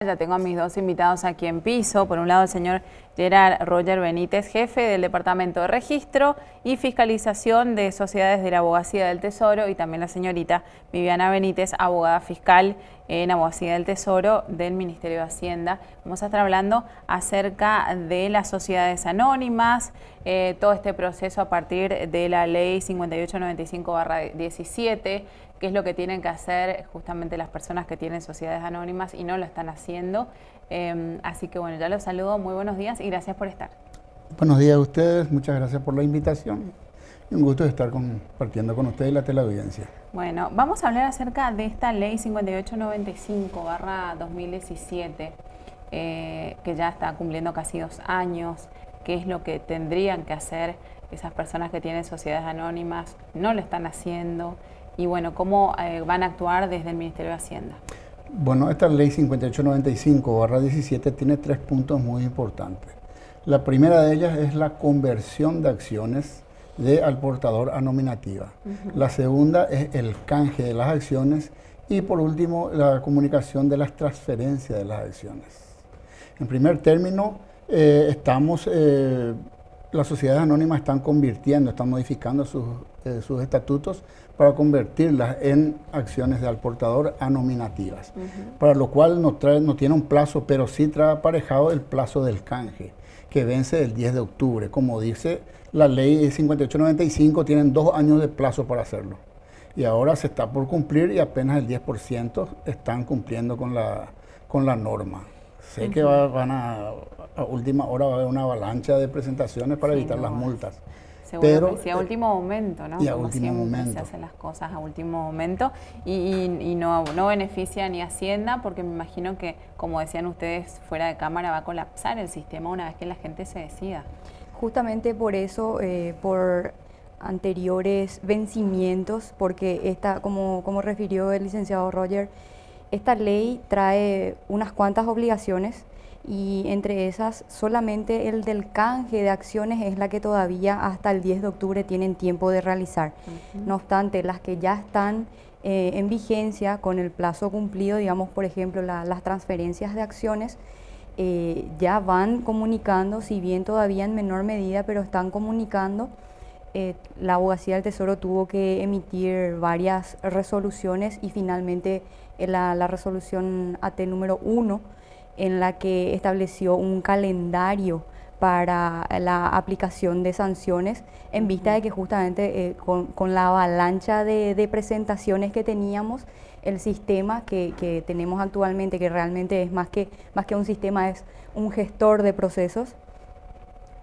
Ya tengo a mis dos invitados aquí en piso. Por un lado, el señor Gerard Roger Benítez, jefe del Departamento de Registro y Fiscalización de Sociedades de la Abogacía del Tesoro, y también la señorita Viviana Benítez, abogada fiscal en Abogacía del Tesoro del Ministerio de Hacienda. Vamos a estar hablando acerca de las sociedades anónimas, todo este proceso a partir de la Ley 5895/17, qué es lo que tienen que hacer justamente las personas que tienen sociedades anónimas y no lo están haciendo. Así que bueno, ya los saludo, muy buenos días y gracias por estar. Buenos días a ustedes, muchas gracias por la invitación. Un gusto estar compartiendo con ustedes y la teleaudiencia. Bueno, vamos a hablar acerca de esta Ley 5895/2017, que ya está cumpliendo casi 2 años. ¿Qué es lo que tendrían que hacer esas personas que tienen sociedades anónimas? No lo están haciendo. Y bueno, ¿cómo van a actuar desde el Ministerio de Hacienda? Bueno, esta ley 5895/17 tiene 3 puntos muy importantes. La primera de ellas es la conversión de acciones de al portador a nominativa. La segunda es el canje de las acciones y por último la comunicación de las transferencias de las acciones. En primer término, las sociedades anónimas están modificando sus estatutos para convertirlas en acciones de al portador a nominativas, para lo cual no tiene un plazo, pero sí trae aparejado el plazo del canje, que vence el 10 de octubre. Como dice la ley 5895, tienen 2 años de plazo para hacerlo. Y ahora se está por cumplir y apenas el 10% están cumpliendo con la norma. Sé que a última hora va a haber una avalancha de presentaciones para evitar las multas. Seguro que sí, a último momento, ¿no? Y a Como último momento. se hacen las cosas a último momento y no beneficia ni Hacienda, porque me imagino que, como decían ustedes fuera de cámara, va a colapsar el sistema una vez que la gente se decida. Justamente por eso, por anteriores vencimientos, porque como refirió el licenciado Roger, esta ley trae unas cuantas obligaciones y entre esas solamente el del canje de acciones es la que todavía hasta el 10 de octubre tienen tiempo de realizar. No obstante, las que ya están en vigencia con el plazo cumplido, digamos por ejemplo las transferencias de acciones, ya van comunicando, si bien todavía en menor medida, pero están comunicando. La Abogacía del Tesoro tuvo que emitir varias resoluciones y finalmente la resolución AT número 1, en la que estableció un calendario para la aplicación de sanciones en vista de que justamente con la avalancha de presentaciones que teníamos, el sistema que tenemos actualmente, que realmente es más que un sistema, es un gestor de procesos,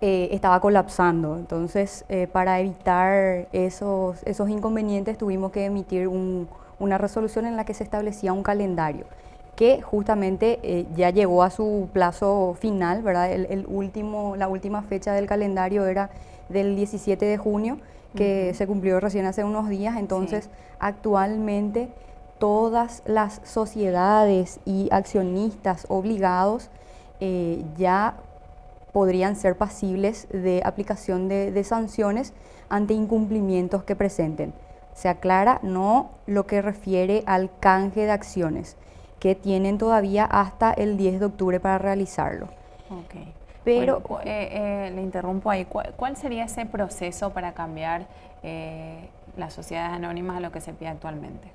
estaba colapsando. Entonces, para evitar esos inconvenientes tuvimos que emitir una resolución en la que se establecía un calendario que justamente ya llegó a su plazo final, ¿verdad? La última fecha del calendario era del 17 de junio, que se cumplió recién hace unos días. Entonces, actualmente todas las sociedades y accionistas obligados ya podrían ser pasibles de aplicación de sanciones ante incumplimientos que presenten. Se aclara, no lo que refiere al canje de acciones, que tienen todavía hasta el 10 de octubre para realizarlo. Okay. Pero bueno, le interrumpo ahí. ¿Cuál sería ese proceso para cambiar las sociedades anónimas a lo que se pide actualmente?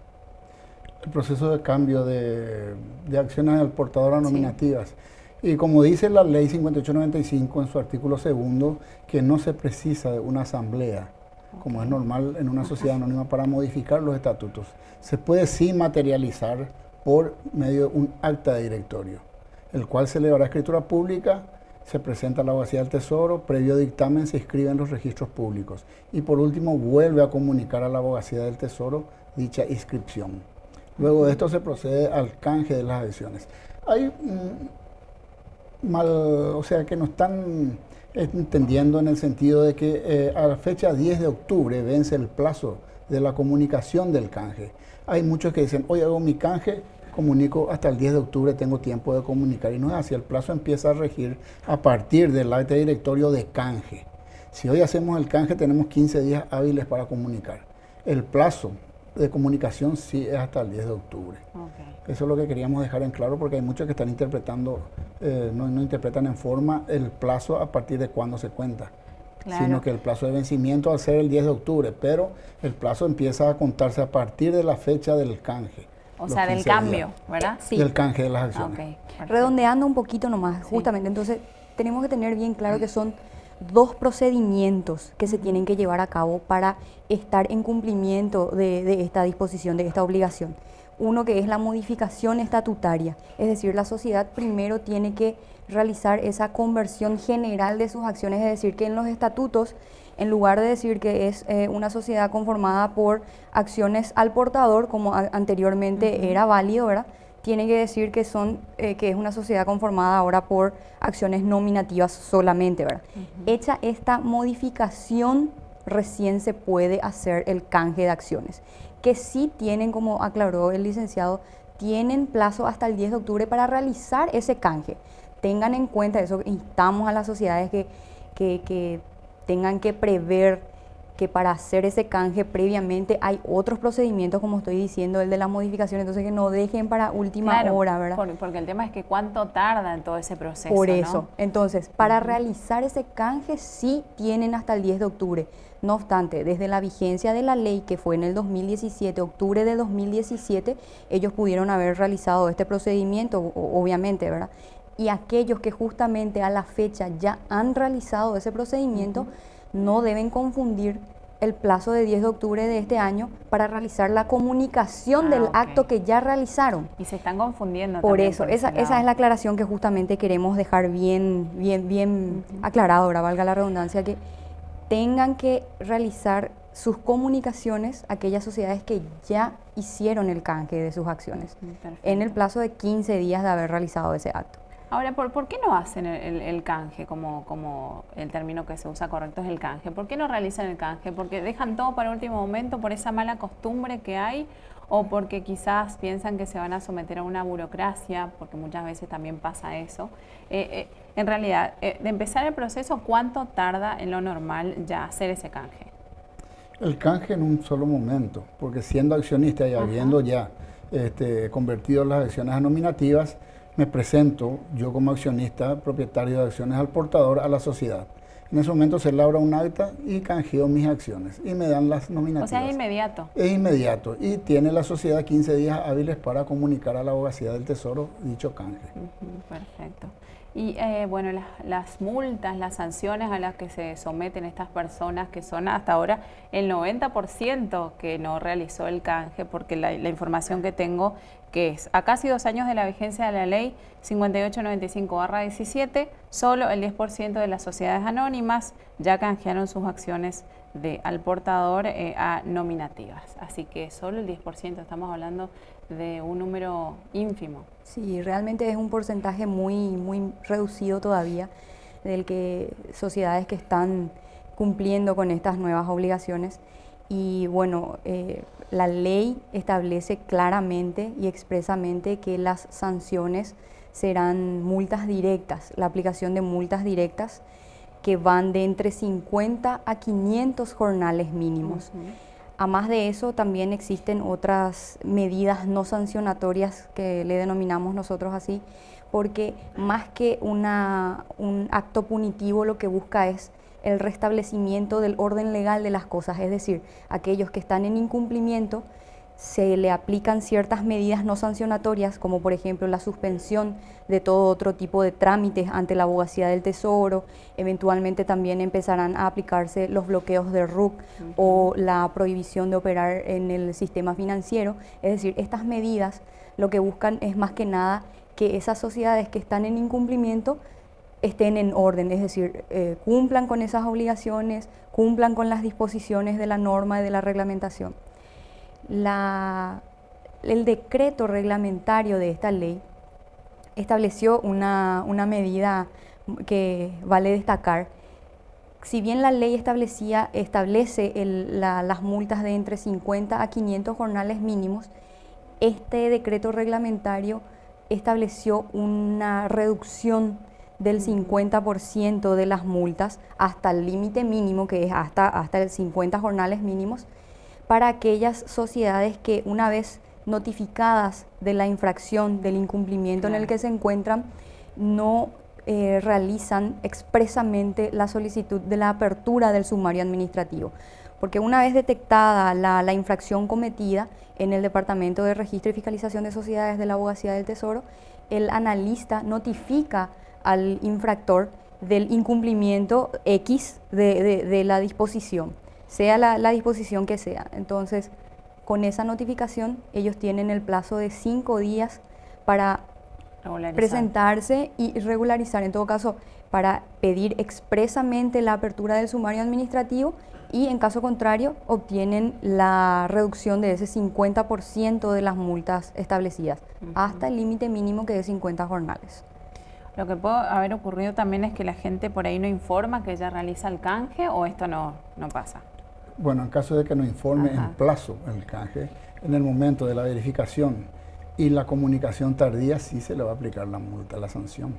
El proceso de cambio de acciones al portador a nominativas. Y como dice la ley 5895 en su artículo 2, que no se precisa de una asamblea, como es normal en una sociedad anónima, para modificar los estatutos. Se puede sí materializar por medio de un acta de directorio, el cual se elevará a escritura pública, se presenta a la Abogacía del Tesoro, previo dictamen se inscribe en los registros públicos y por último vuelve a comunicar a la Abogacía del Tesoro dicha inscripción. Luego de esto se procede al canje de las acciones. Hay que no están entendiendo en el sentido de que a la fecha 10 de octubre vence el plazo de la comunicación del canje. Hay muchos que dicen, hoy hago mi canje, comunico hasta el 10 de octubre, tengo tiempo de comunicar, y no es así. El plazo empieza a regir a partir del acta de directorio de canje. Si hoy hacemos el canje, tenemos 15 días hábiles para comunicar. El plazo de comunicación sí es hasta el 10 de octubre. Okay. Eso es lo que queríamos dejar en claro porque hay muchos que están interpretando, no interpretan en forma el plazo a partir de cuándo se cuenta. Claro. Sino que el plazo de vencimiento va a ser el 10 de octubre, pero el plazo empieza a contarse a partir de la fecha del canje. O sea, del cambio, ¿verdad? Sí. Del canje de las acciones. Okay, redondeando un poquito nomás, justamente, entonces tenemos que tener bien claro que son dos procedimientos que se tienen que llevar a cabo para estar en cumplimiento de esta disposición, de esta obligación. Uno que es la modificación estatutaria, es decir, la sociedad primero tiene que realizar esa conversión general de sus acciones, es decir, que en los estatutos, en lugar de decir que es una sociedad conformada por acciones al portador, como anteriormente era válido, ¿verdad?, tiene que decir que que es una sociedad conformada ahora por acciones nominativas solamente, ¿verdad? Hecha esta modificación, recién se puede hacer el canje de acciones, que sí tienen, como aclaró el licenciado, tienen plazo hasta el 10 de octubre para realizar ese canje. Tengan en cuenta eso, instamos a las sociedades que tengan que prever que para hacer ese canje previamente hay otros procedimientos, como estoy diciendo, el de la modificación, entonces que no dejen para última hora, ¿verdad? Porque el tema es que cuánto tarda en todo ese proceso, Por eso, ¿no? Entonces, para realizar ese canje sí tienen hasta el 10 de octubre. No obstante, desde la vigencia de la ley, que fue en el 2017, octubre de 2017, ellos pudieron haber realizado este procedimiento, obviamente, ¿verdad? Y aquellos que justamente a la fecha ya han realizado ese procedimiento, no deben confundir el plazo de 10 de octubre de este año para realizar la comunicación del acto que ya realizaron. Y se están confundiendo. Por eso, esa es la aclaración que justamente queremos dejar bien aclarado, ahora valga la redundancia, que tengan que realizar sus comunicaciones aquellas sociedades que ya hicieron el canje de sus acciones en el plazo de 15 días de haber realizado ese acto. Ahora, ¿por qué no hacen el canje, como el término que se usa correcto es el canje? ¿Por qué no realizan el canje? ¿Porque dejan todo para el último momento por esa mala costumbre que hay? ¿O porque quizás piensan que se van a someter a una burocracia? Porque muchas veces también pasa eso. En realidad, de empezar el proceso, ¿cuánto tarda en lo normal ya hacer ese canje? El canje en un solo momento, porque siendo accionista y habiendo ya convertido las acciones a nominativas, me presento yo como accionista, propietario de acciones al portador, a la sociedad. En ese momento se elabora un acta y canjeo mis acciones y me dan las nominativas. O sea, es inmediato. Es inmediato y tiene la sociedad 15 días hábiles para comunicar a la Abogacía del Tesoro dicho canje. Perfecto. Y bueno, las multas, las sanciones a las que se someten estas personas, que son hasta ahora el 90% que no realizó el canje, porque la información que tengo, que es a casi 2 años de la vigencia de la ley 5895/17, solo el 10% de las sociedades anónimas ya canjearon sus acciones al portador a nominativas. Así que solo el 10%, estamos hablando de un número ínfimo. Sí, realmente es un porcentaje muy reducido todavía del que sociedades que están cumpliendo con estas nuevas obligaciones. Y bueno, la ley establece claramente y expresamente que las sanciones serán multas directas, la aplicación de multas directas que van de entre 50 a 500 jornales mínimos. A más de eso, también existen otras medidas no sancionatorias que le denominamos nosotros así, porque más que un acto punitivo, lo que busca es el restablecimiento del orden legal de las cosas, es decir, aquellos que están en incumplimiento se le aplican ciertas medidas no sancionatorias, como por ejemplo la suspensión de todo otro tipo de trámites ante la Abogacía del Tesoro. Eventualmente también empezarán a aplicarse los bloqueos de RUC o la prohibición de operar en el sistema financiero. Es decir, estas medidas lo que buscan es más que nada que esas sociedades que están en incumplimiento estén en orden, es decir, cumplan con esas obligaciones, cumplan con las disposiciones de la norma y de la reglamentación. El decreto reglamentario de esta ley estableció una medida que vale destacar. Si bien la ley establece las multas de entre 50 a 500 jornales mínimos, este decreto reglamentario estableció una reducción del 50% de las multas hasta el límite mínimo, que es hasta el 50 jornales mínimos, para aquellas sociedades que una vez notificadas de la infracción, del incumplimiento en el que se encuentran, no realizan expresamente la solicitud de la apertura del sumario administrativo. Porque una vez detectada la infracción cometida en el Departamento de Registro y Fiscalización de Sociedades de la Abogacía del Tesoro, el analista notifica al infractor del incumplimiento X de la disposición, sea la disposición que sea. Entonces, con esa notificación, ellos tienen el plazo de 5 días para presentarse y regularizar, en todo caso, para pedir expresamente la apertura del sumario administrativo, y en caso contrario obtienen la reducción de ese 50% de las multas establecidas, hasta el límite mínimo que es 50 jornales. Lo que puede haber ocurrido también es que la gente por ahí no informa que ya realiza el canje, ¿o esto no pasa? Bueno, en caso de que no informe en plazo el canje, en el momento de la verificación y la comunicación tardía, sí se le va a aplicar la multa, la sanción.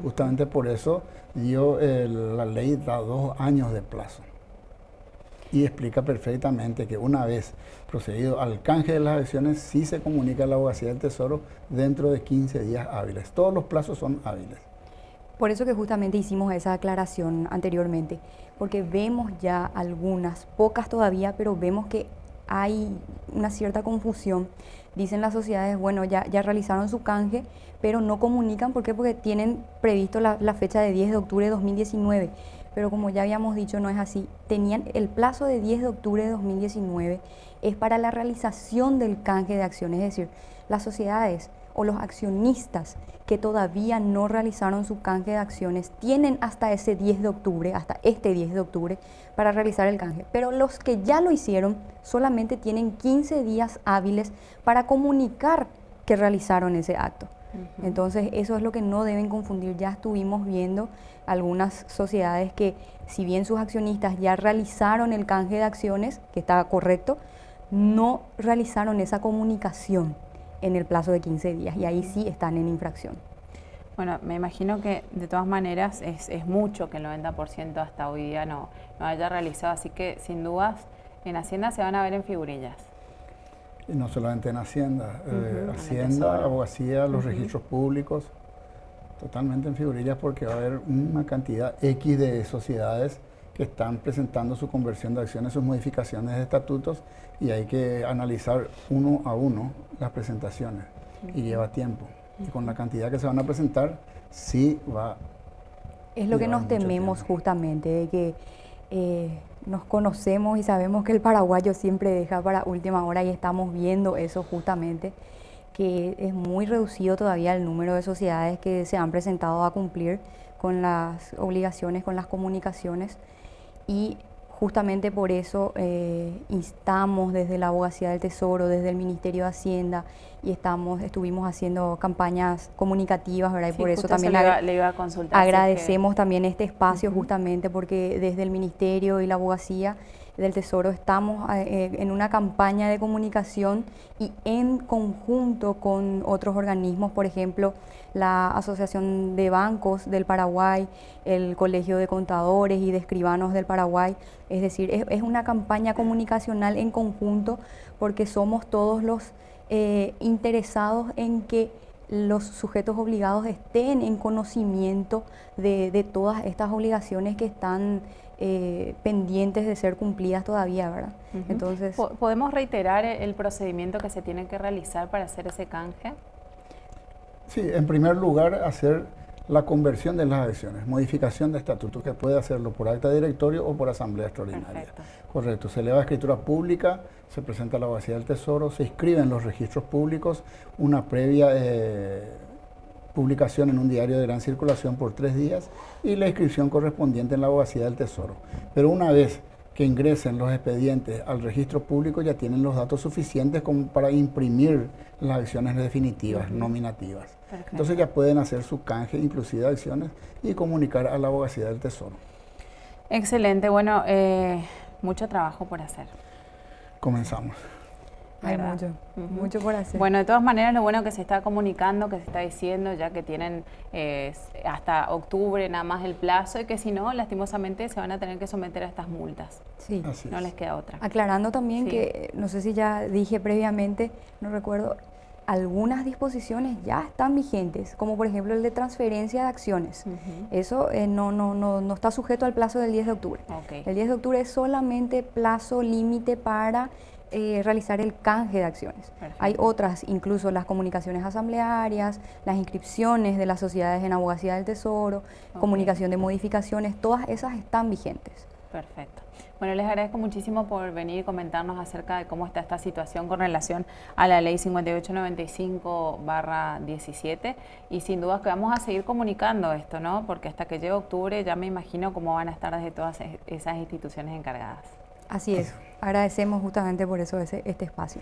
Justamente por eso la ley da 2 años de plazo y explica perfectamente que una vez procedido al canje de las acciones, sí se comunica a la Abogacía del Tesoro dentro de 15 días hábiles. Todos los plazos son hábiles. Por eso que justamente hicimos esa aclaración anteriormente, porque vemos ya algunas, pocas todavía, pero vemos que hay una cierta confusión. Dicen las sociedades, bueno, ya realizaron su canje, pero no comunican. ¿Por qué? Porque tienen previsto la fecha de 10 de octubre de 2019. Pero como ya habíamos dicho, no es así. Tenían el plazo de 10 de octubre de 2019, es para la realización del canje de acciones. Es decir, las sociedades o los accionistas que todavía no realizaron su canje de acciones tienen hasta ese 10 de octubre, hasta este 10 de octubre, para realizar el canje. Pero los que ya lo hicieron solamente tienen 15 días hábiles para comunicar que realizaron ese acto. Entonces, eso es lo que no deben confundir. Ya estuvimos viendo algunas sociedades que, si bien sus accionistas ya realizaron el canje de acciones, que está correcto, no realizaron esa comunicación en el plazo de 15 días, y ahí sí están en infracción. Bueno, me imagino que de todas maneras es mucho que el 90% hasta hoy día no haya realizado, así que sin dudas en Hacienda se van a ver en figurillas. Y no solamente en Hacienda, Hacienda, Abogacía, los registros públicos, totalmente en figurillas, porque va a haber una cantidad X de sociedades que están presentando su conversión de acciones, sus modificaciones de estatutos, y hay que analizar uno a uno las presentaciones, y lleva tiempo. Y con la cantidad que se van a presentar, sí va. Es lo que nos tememos justamente, de que nos conocemos y sabemos que el paraguayo siempre deja para última hora, y estamos viendo eso justamente, que es muy reducido todavía el número de sociedades que se han presentado a cumplir con las obligaciones, con las comunicaciones, y justamente por eso instamos desde la Abogacía del Tesoro, desde el Ministerio de Hacienda, y estuvimos haciendo campañas comunicativas, ¿verdad? Y sí, por eso también le iba a consultar, agradecemos también este espacio, justamente porque desde el Ministerio y la Abogacía del Tesoro estamos en una campaña de comunicación, y en conjunto con otros organismos, por ejemplo, la Asociación de Bancos del Paraguay, el Colegio de Contadores y de Escribanos del Paraguay. Es decir, es una campaña comunicacional en conjunto, porque somos todos los interesados en que los sujetos obligados estén en conocimiento de todas estas obligaciones que están pendientes de ser cumplidas todavía, ¿verdad? Entonces, ¿podemos reiterar el procedimiento que se tiene que realizar para hacer ese canje? Sí, en primer lugar, hacer la conversión de las acciones, modificación de estatuto, que puede hacerlo por acta de directorio o por asamblea extraordinaria. Perfecto. Correcto, se eleva a escritura pública, se presenta a la Abogacía del Tesoro, se inscribe en los registros públicos, una previa publicación en un diario de gran circulación por 3 días y la inscripción correspondiente en la Abogacía del Tesoro. Pero una vez que ingresen los expedientes al registro público, ya tienen los datos suficientes como para imprimir las acciones definitivas, nominativas. Perfecto. Entonces ya pueden hacer su canje inclusive de acciones y comunicar a la Abogacía del Tesoro. Excelente, bueno, mucho trabajo por hacer. Comenzamos. Hay ¿verdad? mucho, mucho por hacer. Bueno, de todas maneras, lo bueno que se está comunicando, que se está diciendo, ya que tienen hasta octubre nada más el plazo, y que si no, lastimosamente, se van a tener que someter a estas multas. Sí. Así No es. les queda otra. Aclarando también Sí. que, no sé si ya dije previamente, no recuerdo, algunas disposiciones ya están vigentes, como por ejemplo el de transferencia de acciones. Eso no está sujeto al plazo del 10 de octubre. Ok. El 10 de octubre es solamente plazo límite para realizar el canje de acciones. Perfecto. Hay otras, incluso las comunicaciones asamblearias, las inscripciones de las sociedades en abogacía del Tesoro, Ok. comunicación de modificaciones, todas esas están vigentes. Perfecto. Bueno, les agradezco muchísimo por venir y comentarnos acerca de cómo está esta situación con relación a la ley 5895/17, y sin duda que vamos a seguir comunicando esto, ¿no? Porque hasta que llegue octubre ya me imagino cómo van a estar desde todas esas instituciones encargadas. Así es. Agradecemos justamente por eso este espacio.